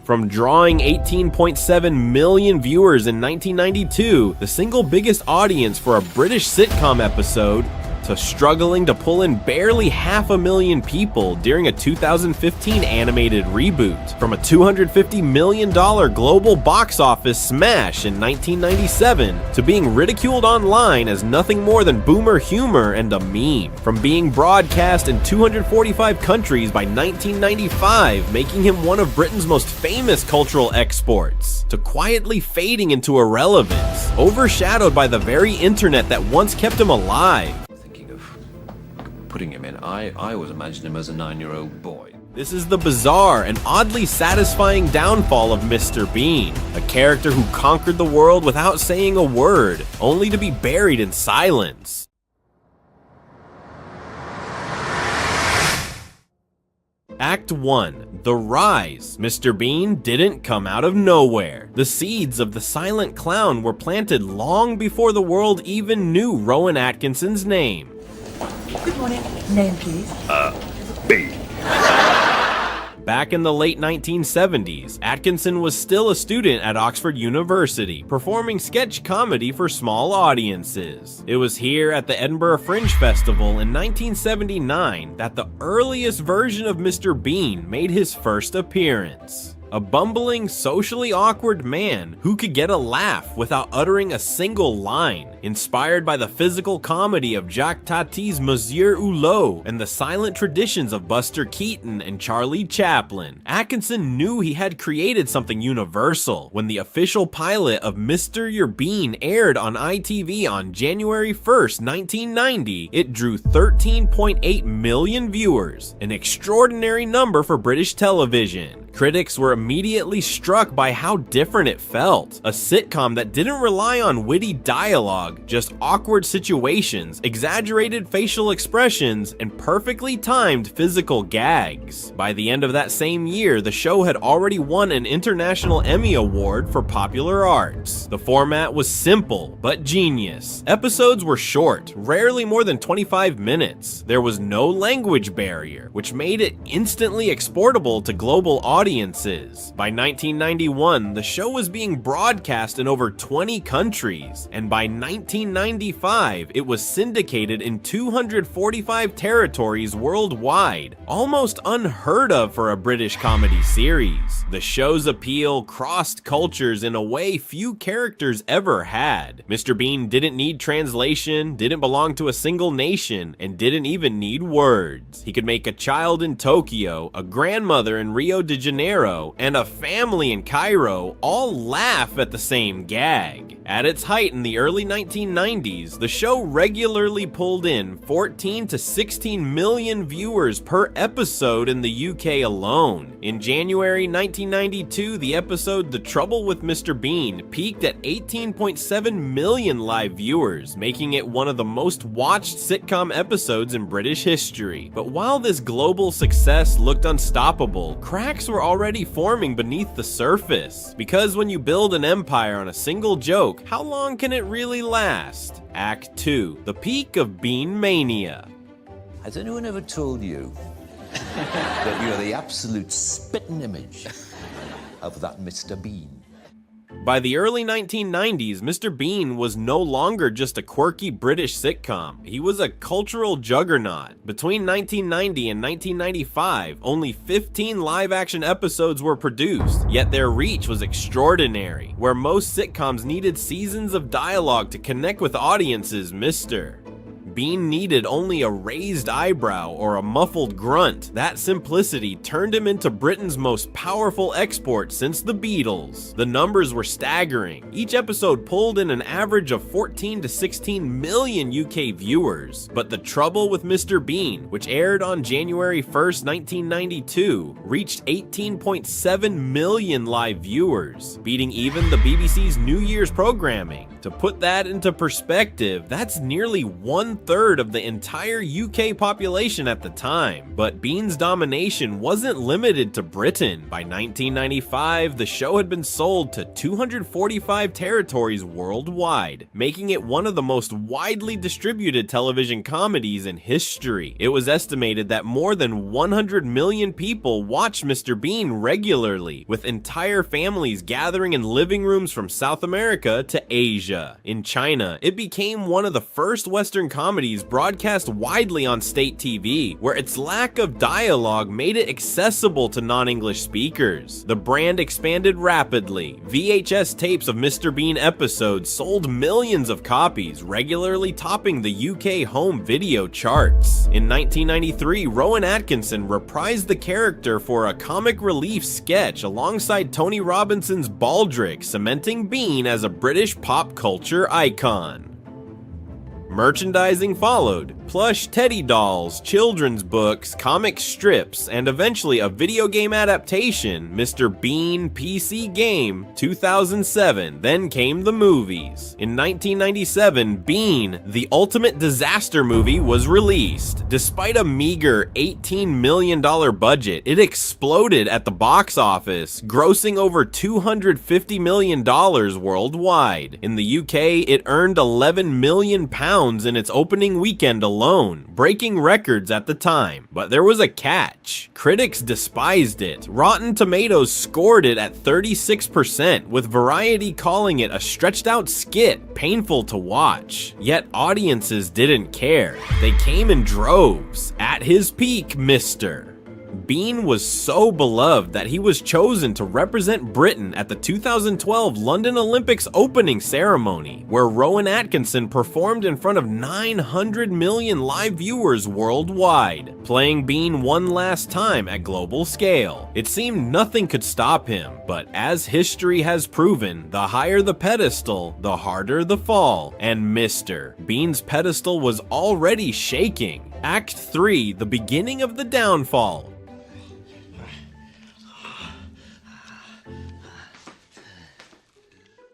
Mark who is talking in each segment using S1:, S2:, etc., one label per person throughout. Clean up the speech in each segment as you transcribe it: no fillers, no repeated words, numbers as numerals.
S1: From drawing 18.7 million viewers in 1992, the single biggest audience for a British sitcom episode, to struggling to pull in barely 500,000 people during a 2015 animated reboot, from a $250 million global box office smash in 1997 to being ridiculed online as nothing more than boomer humor and a meme, from being broadcast in 245 countries by 1995, making him one of Britain's most famous cultural exports, to quietly fading into irrelevance, overshadowed by the very internet that once kept him alive.
S2: Putting him in, I always imagined him as a 9-year-old boy.
S1: This is the bizarre and oddly satisfying downfall of Mr. Bean, a character who conquered the world without saying a word, only to be buried in silence. Act 1. The Rise. Mr. Bean didn't come out of nowhere. The seeds of the silent clown were planted long before the world even knew Rowan Atkinson's name.
S3: Good morning. Name, please?
S4: Bean.
S1: Back in the late 1970s, Atkinson was still a student at Oxford University, performing sketch comedy for small audiences. It was here at the Edinburgh Fringe Festival in 1979 that the earliest version of Mr. Bean made his first appearance. A bumbling, socially awkward man who could get a laugh without uttering a single line, inspired by the physical comedy of Jacques Tati's Monsieur Hulot and the silent traditions of Buster Keaton and Charlie Chaplin. Atkinson knew he had created something universal when the official pilot of Mr. Your Bean aired on ITV on January 1st, 1990. It drew 13.8 million viewers, an extraordinary number for British television. Critics were immediately struck by how different it felt. A sitcom that didn't rely on witty dialogue, just awkward situations, exaggerated facial expressions, and perfectly timed physical gags. By the end of that same year, the show had already won an International Emmy Award for Popular Arts. The format was simple, but genius. Episodes were short, rarely more than 25 minutes. There was no language barrier, which made it instantly exportable to global audiences. By 1991, the show was being broadcast in over 20 countries, and by 1995, it was syndicated in 245 territories worldwide, almost unheard of for a British comedy series. The show's appeal crossed cultures in a way few characters ever had. Mr. Bean didn't need translation, didn't belong to a single nation, and didn't even need words. He could make a child in Tokyo, a grandmother in Rio de Janeiro, and a family in Cairo all laugh at the same gag. At its height in the early 1990s, the show regularly pulled in 14 to 16 million viewers per episode in the UK alone. In January 1992, the episode The Trouble with Mr. Bean peaked at 18.7 million live viewers, making it one of the most watched sitcom episodes in British history. But while this global success looked unstoppable, cracks were already forming beneath the surface. Because when you build an empire on a single joke, how long can it really last? Act 2. The peak of Bean Mania.
S5: Has anyone ever told you that you're the absolute spitting image of that Mr. Bean?
S1: By the early 1990s, Mr. Bean was no longer just a quirky British sitcom. He was a cultural juggernaut. Between 1990 and 1995, only 15 live-action episodes were produced, yet their reach was extraordinary. Where most sitcoms needed seasons of dialogue to connect with audiences, Mr. Bean needed only a raised eyebrow or a muffled grunt. That simplicity turned him into Britain's most powerful export since the Beatles. The numbers were staggering. Each episode pulled in an average of 14 to 16 million UK viewers. But The Trouble with Mr. Bean, which aired on January 1st, 1992, reached 18.7 million live viewers, beating even the BBC's New Year's programming. To put that into perspective, that's nearly 1/3 1/3 of the entire UK population at the time. But Bean's domination wasn't limited to Britain. By 1995, the show had been sold to 245 territories worldwide, making it one of the most widely distributed television comedies in history. It was estimated that more than 100 million people watched Mr. Bean regularly, with entire families gathering in living rooms from South America to Asia. In China, it became one of the first Western comedies broadcast widely on state TV, where its lack of dialogue made it accessible to non-English speakers. The brand expanded rapidly. VHS tapes of Mr. Bean episodes sold millions of copies, regularly topping the UK home video charts. In 1993, Rowan Atkinson reprised the character for a comic relief sketch alongside Tony Robinson's Baldric, cementing Bean as a British pop culture icon. Merchandising followed: plush teddy dolls, children's books, comic strips, and eventually a video game adaptation, Mr. Bean PC Game 2007. Then came the movies. In 1997, Bean, the Ultimate Disaster Movie, was released. Despite a meager $18 million budget, it exploded at the box office, grossing over $250 million worldwide. In the UK, it earned £11 million in its opening weekend alone, breaking records at the time. But there was a catch. Critics despised it. Rotten Tomatoes scored it at 36%, with Variety calling it a stretched out skit, painful to watch. Yet audiences didn't care. They came in droves. At his peak, Mr. Bean was so beloved that he was chosen to represent Britain at the 2012 London Olympics opening ceremony, where Rowan Atkinson performed in front of 900 million live viewers worldwide, playing Bean one last time at global scale. It seemed nothing could stop him, but as history has proven, the higher the pedestal, the harder the fall, and Mr. Bean's pedestal was already shaking. Act 3, the beginning of the downfall.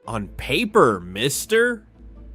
S1: On paper, mister.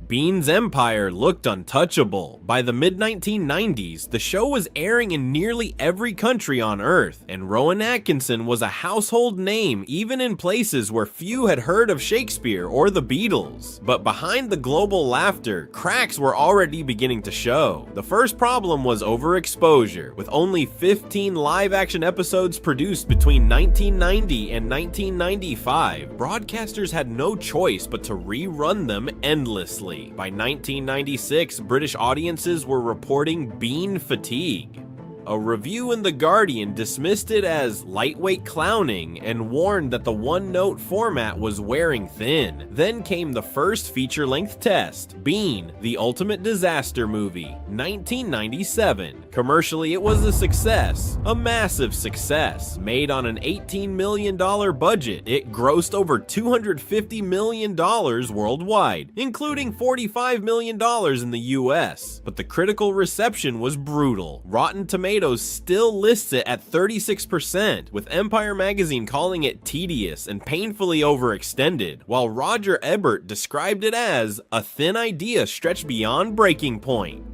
S1: Bean's empire looked untouchable. By the mid-1990s, the show was airing in nearly every country on Earth, and Rowan Atkinson was a household name even in places where few had heard of Shakespeare or the Beatles. But behind the global laughter, cracks were already beginning to show. The first problem was overexposure. With only 15 live-action episodes produced between 1990 and 1995, broadcasters had no choice but to rerun them endlessly. By 1996, British audiences were reporting Bean fatigue. A review in The Guardian dismissed it as lightweight clowning and warned that the one-note format was wearing thin. Then came the first feature-length test, Bean, the Ultimate Disaster Movie, 1997. Commercially, it was a success, a massive success. Made on an $18 million budget, it grossed over $250 million worldwide, including $45 million in the US. But the critical reception was brutal. Rotten Tomatoes still lists it at 36%, with Empire magazine calling it tedious and painfully overextended, while Roger Ebert described it as a thin idea stretched beyond breaking point.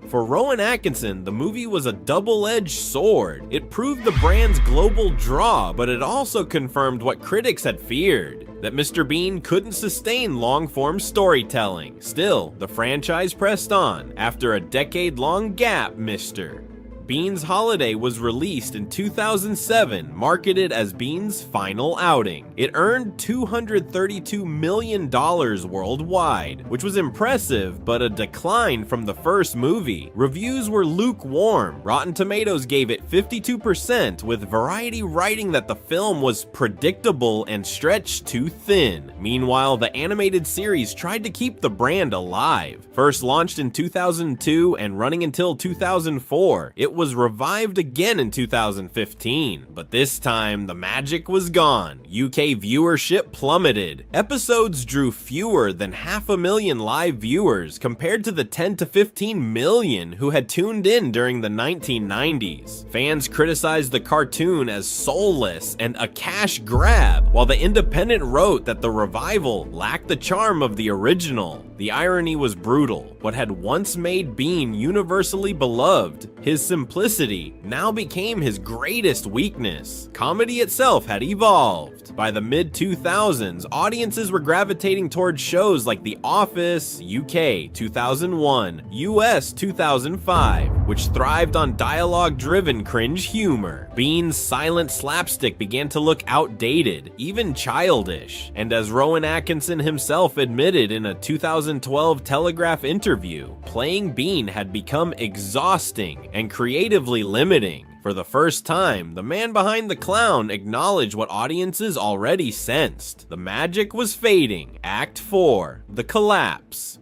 S1: For Rowan Atkinson, the movie was a double-edged sword. It proved the brand's global draw, but it also confirmed what critics had feared, that Mr. Bean couldn't sustain long-form storytelling. Still, the franchise pressed on. After a decade-long gap, Mr. Bean's Holiday was released in 2007, marketed as Bean's final outing. It earned $232 million worldwide, which was impressive, but a decline from the first movie. Reviews were lukewarm. Rotten Tomatoes gave it 52%, with Variety writing that the film was predictable and stretched too thin. Meanwhile, the animated series tried to keep the brand alive. First launched in 2002 and running until 2004, it it was revived again in 2015, but this time the magic was gone. UK viewership plummeted. Episodes drew fewer than 500,000 live viewers compared to the 10 to 15 million who had tuned in during the 1990s. Fans criticized the cartoon as soulless and a cash grab, while The Independent wrote that the revival lacked the charm of the original. The irony was brutal. What had once made Bean universally beloved, his simplicity, now became his greatest weakness. Comedy itself had evolved. By the mid-2000s, audiences were gravitating towards shows like The Office, UK 2001, US 2005, which thrived on dialogue-driven cringe humor. Bean's silent slapstick began to look outdated, even childish, and as Rowan Atkinson himself admitted in a 2012 Telegraph interview, playing Bean had become exhausting and creatively limiting. For the first time, the man behind the clown acknowledged what audiences already sensed. The magic was fading. Act 4, The Collapse.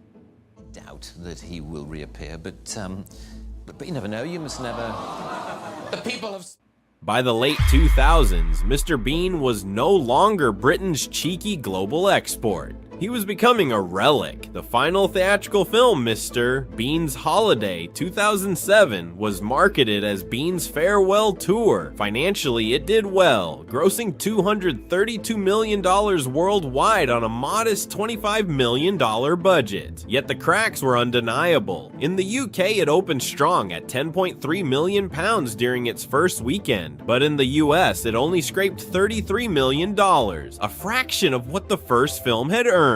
S5: Doubt that he will reappear, but you never know. You must never. The people have.
S1: By the late 2000s, Mr. Bean was no longer Britain's cheeky global export. He was becoming a relic. The final theatrical film, Mr. Bean's Holiday 2007, was marketed as Bean's farewell tour. Financially, it did well, grossing $232 million worldwide on a modest $25 million budget. Yet the cracks were undeniable. In the UK, it opened strong at £10.3 million during its first weekend, but in the US, it only scraped $33 million, a fraction of what the first film had earned.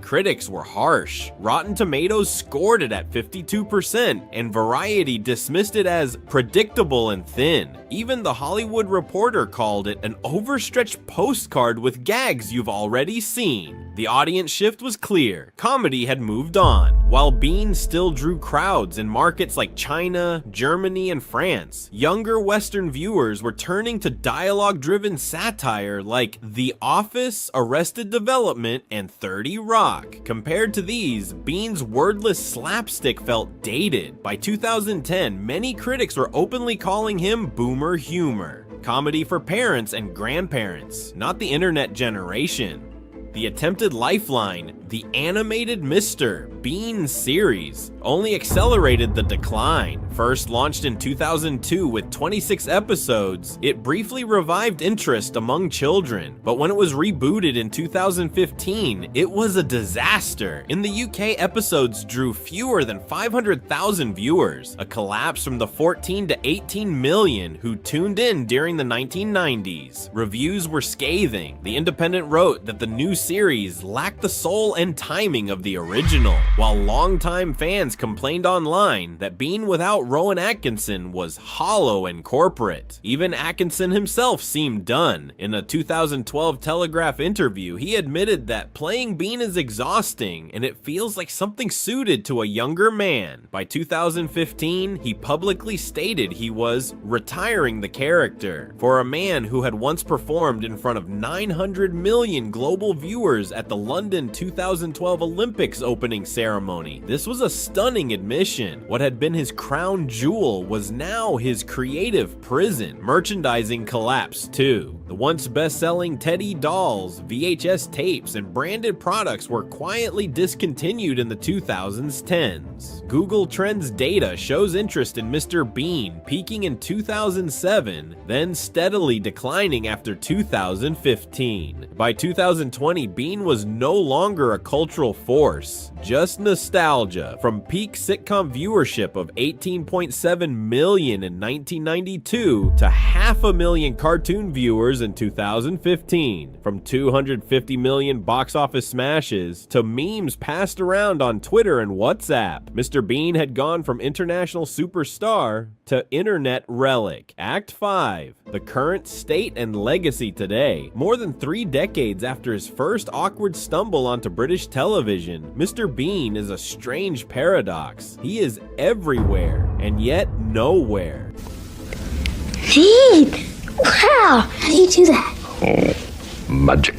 S1: Critics were harsh. Rotten Tomatoes scored it at 52%, and Variety dismissed it as predictable and thin. Even The Hollywood Reporter called it an overstretched postcard with gags you've already seen. The audience shift was clear. Comedy had moved on. While Bean still drew crowds in markets like China, Germany, and France, younger Western viewers were turning to dialogue-driven satire like The Office, Arrested Development, and 30 Rock. Compared to these, Bean's wordless slapstick felt dated. By 2010, many critics were openly calling him boomer humor. Comedy for parents and grandparents, not the internet generation. The attempted lifeline, the animated Mr. Bean series, only accelerated the decline. First launched in 2002 with 26 episodes, it briefly revived interest among children, but when it was rebooted in 2015, it was a disaster. In the UK, episodes drew fewer than 500,000 viewers, a collapse from the 14 to 18 million who tuned in during the 1990s. Reviews were scathing. The Independent wrote that the new series lacked the soul and timing of the original, while longtime fans complained online that Bean without Rowan Atkinson was hollow and corporate. Even Atkinson himself seemed done. In a 2012 Telegraph interview, he admitted that playing Bean is exhausting and it feels like something suited to a younger man. By 2015, he publicly stated he was retiring the character. For a man who had once performed in front of 900 million global viewers at the London 2012 Olympics opening ceremony, this was a stunning admission. What had been his crown jewel was now his creative prison. Merchandising collapsed too. The once best-selling Teddy dolls, VHS tapes, and branded products were quietly discontinued in the 2010s. Google Trends data shows interest in Mr. Bean peaking in 2007, then steadily declining after 2015. By 2020, Bean was no longer a cultural force, just nostalgia. From peak sitcom viewership of 18.7 million in 1992 to 500,000 cartoon viewers in 2015. From 250 million box office smashes to memes passed around on Twitter and WhatsApp, Mr. Bean had gone from international superstar to internet relic. Act 5. The current state and legacy today. More than 3 decades after his first awkward stumble onto British television, Mr. Bean is a strange paradox. He is everywhere and yet nowhere.
S4: Deep! Wow! How do you do that?
S6: Oh, magic.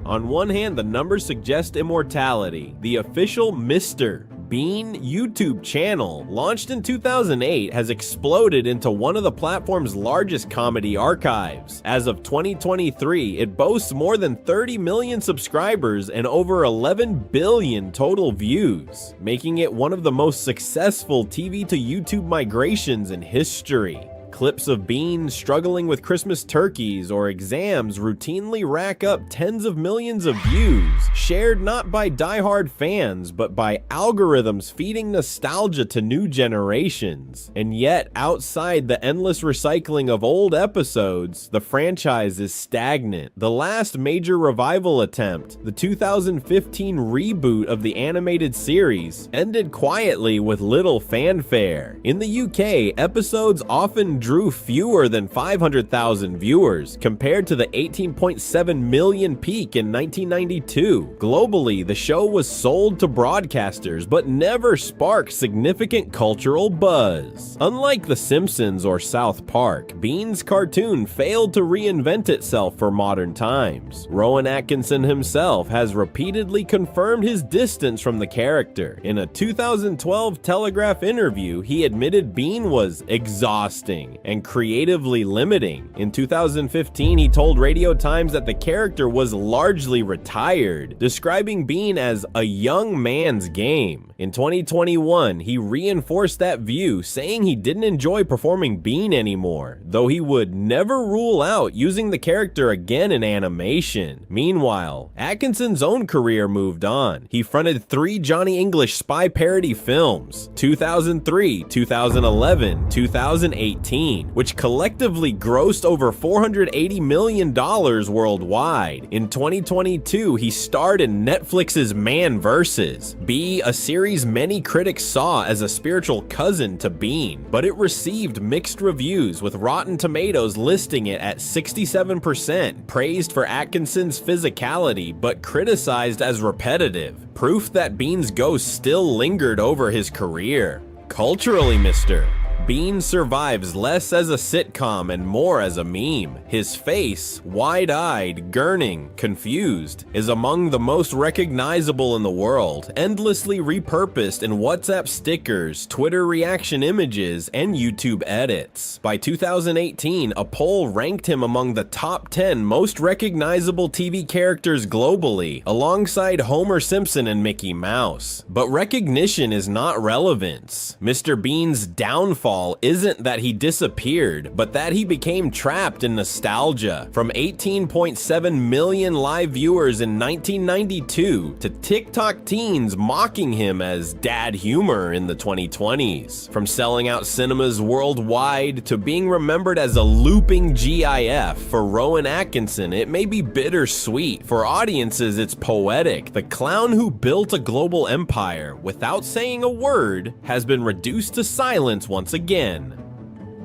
S1: On one hand, the numbers suggest immortality. The official Mr. Bean YouTube channel, launched in 2008, has exploded into one of the platform's largest comedy archives. As of 2023, it boasts more than 30 million subscribers and over 11 billion total views, making it one of the most successful TV to YouTube migrations in history. Clips of Bean struggling with Christmas turkeys or exams routinely rack up tens of millions of views, shared not by diehard fans, but by algorithms feeding nostalgia to new generations. And yet, outside the endless recycling of old episodes, the franchise is stagnant. The last major revival attempt, the 2015 reboot of the animated series, ended quietly with little fanfare. In the UK, episodes often drew fewer than 500,000 viewers, compared to the 18.7 million peak in 1992. Globally, the show was sold to broadcasters, but never sparked significant cultural buzz. Unlike The Simpsons or South Park, Bean's cartoon failed to reinvent itself for modern times. Rowan Atkinson himself has repeatedly confirmed his distance from the character. In a 2012 Telegraph interview, he admitted Bean was exhausting and creatively limiting. In 2015, he told Radio Times that the character was largely retired, describing Bean as a young man's game. In 2021, he reinforced that view, saying he didn't enjoy performing Bean anymore, though he would never rule out using the character again in animation. Meanwhile, Atkinson's own career moved on. He fronted 3 Johnny English spy parody films, 2003, 2011, 2018, which collectively grossed over $480 million worldwide. In 2022, he starred in Netflix's Man vs. Be, a series many critics saw as a spiritual cousin to Bean, but it received mixed reviews, with Rotten Tomatoes listing it at 67%, praised for Atkinson's physicality, but criticized as repetitive, proof that Bean's ghost still lingered over his career. Culturally, Mr. Bean survives less as a sitcom and more as a meme. His face, wide-eyed, gurning, confused, is among the most recognizable in the world, endlessly repurposed in WhatsApp stickers, Twitter reaction images, and YouTube edits. By 2018, a poll ranked him among the top 10 most recognizable TV characters globally, alongside Homer Simpson and Mickey Mouse. But recognition is not relevance. Mr. Bean's downfall isn't that he disappeared, but that he became trapped in nostalgia. From 18.7 million live viewers in 1992 to TikTok teens mocking him as dad humor in the 2020s. From selling out cinemas worldwide to being remembered as a looping GIF, for Rowan Atkinson, it may be bittersweet. For audiences, it's poetic. The clown who built a global empire without saying a word has been reduced to silence once again.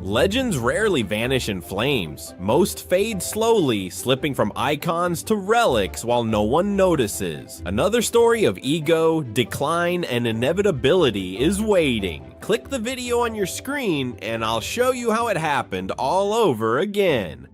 S1: Legends rarely vanish in flames. Most fade slowly, slipping from icons to relics while no one notices. Another story of ego, decline, and inevitability is waiting. Click the video on your screen and I'll show you how it happened all over again.